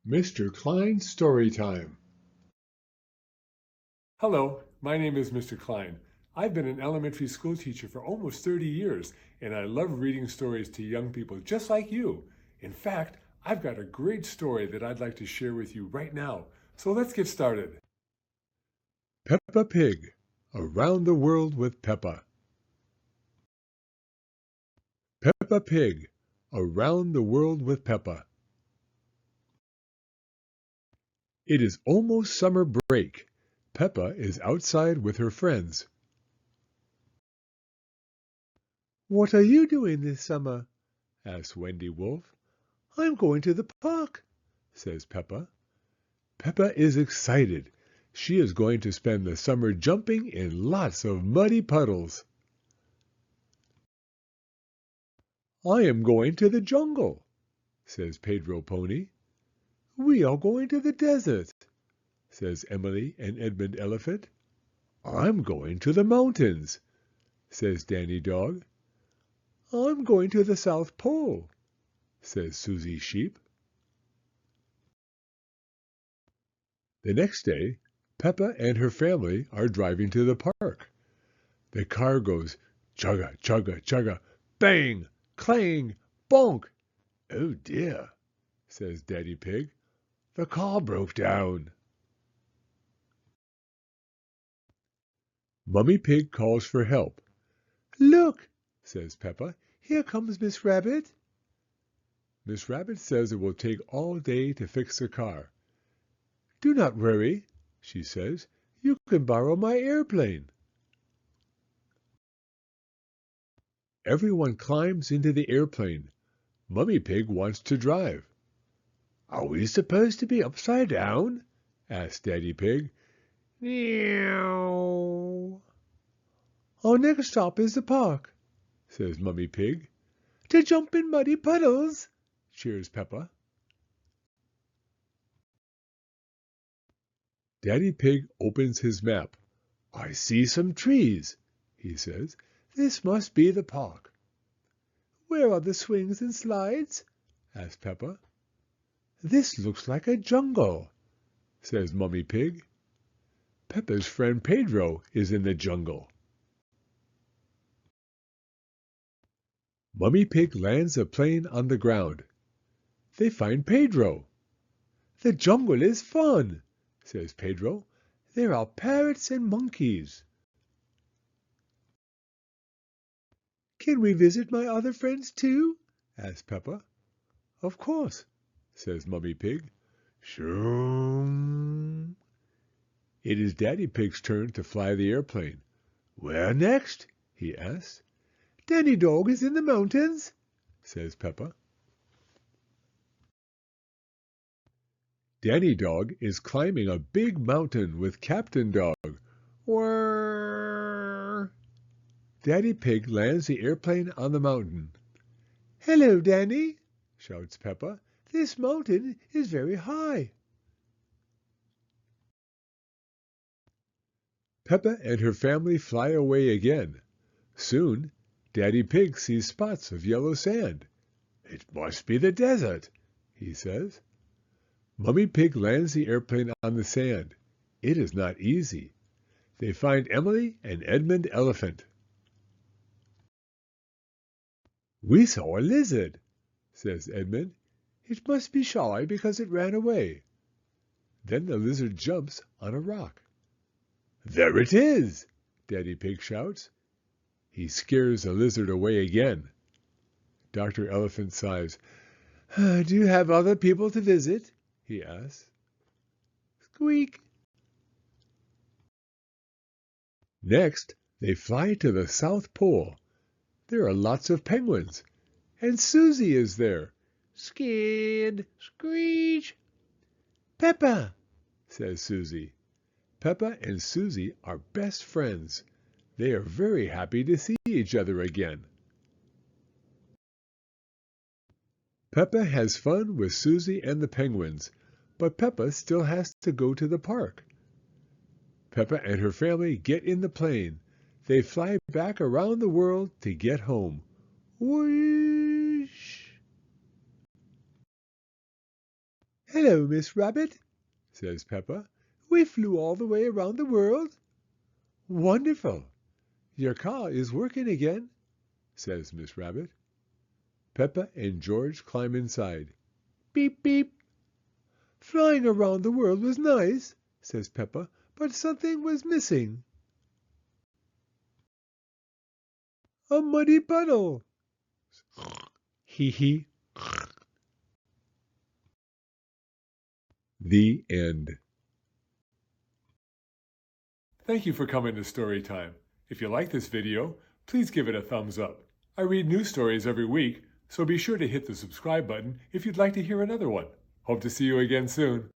Mr. Klein's Story Time. Hello, my name is Mr. Klein. I've been an elementary school teacher for almost 30 years, and I love reading stories to young people just like you. In fact, I've got a great story that I'd like to share with you right now. So let's get started. Peppa Pig. Around the World with Peppa. Peppa Pig. Around the World with Peppa. It is almost summer break. Peppa is outside with her friends. "What are you doing this summer?" asks Wendy Wolf. "I'm going to the park," says Peppa. Peppa is excited. She is going to spend the summer jumping in lots of muddy puddles. "I am going to the jungle," says Pedro Pony. "We are going to the desert," says Emily and Edmund Elephant. "I'm going to the mountains," says Danny Dog. "I'm going to the South Pole," says Suzy Sheep. The next day, Peppa and her family are driving to the park. The car goes chugga, chugga, chugga, bang, clang, bonk. "Oh dear," says Daddy Pig. "The car broke down." Mummy Pig calls for help. "Look," says Peppa, "here comes Miss Rabbit." Miss Rabbit says it will take all day to fix the car. "Do not worry," she says. "You can borrow my airplane." Everyone climbs into the airplane. Mummy Pig wants to drive. "Are we supposed to be upside down?" asks Daddy Pig. "Meow." "Our next stop is the park," says Mummy Pig. "To jump in muddy puddles," cheers Peppa. Daddy Pig opens his map. "I see some trees," he says. "This must be the park." "Where are the swings and slides?" asks Peppa. "This looks like a jungle," says Mummy Pig. Peppa's friend Pedro is in the jungle. Mummy Pig lands the plane on the ground. They find Pedro. "The jungle is fun," says Pedro. "There are parrots and monkeys." "Can we visit my other friends too?" asks Peppa. "Of course," says Mummy Pig. Shoom. It is Daddy Pig's turn to fly the airplane. "Where next?" he asks. "Danny Dog is in the mountains," says Peppa. Danny Dog is climbing a big mountain with Captain Dog. Whirr! Daddy Pig lands the airplane on the mountain. "Hello, Danny," shouts Peppa. "This mountain is very high." Peppa and her family fly away again. Soon, Daddy Pig sees spots of yellow sand. "It must be the desert," he says. Mummy Pig lands the airplane on the sand. It is not easy. They find Emily and Edmund Elephant. "We saw a lizard," says Edmund. "It must be shy because it ran away." Then the lizard jumps on a rock. "There it is!" Daddy Pig shouts. He scares the lizard away again. Dr. Elephant sighs. "Do you have other people to visit?" he asks. Squeak! Next, they fly to the South Pole. There are lots of penguins, and Suzy is there. Scared! Screech! "Peppa!" says Suzy. Peppa and Suzy are best friends. They are very happy to see each other again. Peppa has fun with Suzy and the penguins, but Peppa still has to go to the park. Peppa and her family get in the plane. They fly back around the world to get home. Whoosh! "Hello, Miss Rabbit," says Peppa. "We flew all the way around the world." "Wonderful! Your car is working again," says Miss Rabbit. Peppa and George climb inside. "Beep, beep." "Flying around the world was nice," says Peppa, "but something was missing." "A muddy puddle." Hee hee. The end. Thank you for coming to Storytime. If you like this video, please give it a thumbs up. I read new stories every week, so be sure to hit the subscribe button if you'd like to hear another one. Hope to see you again soon.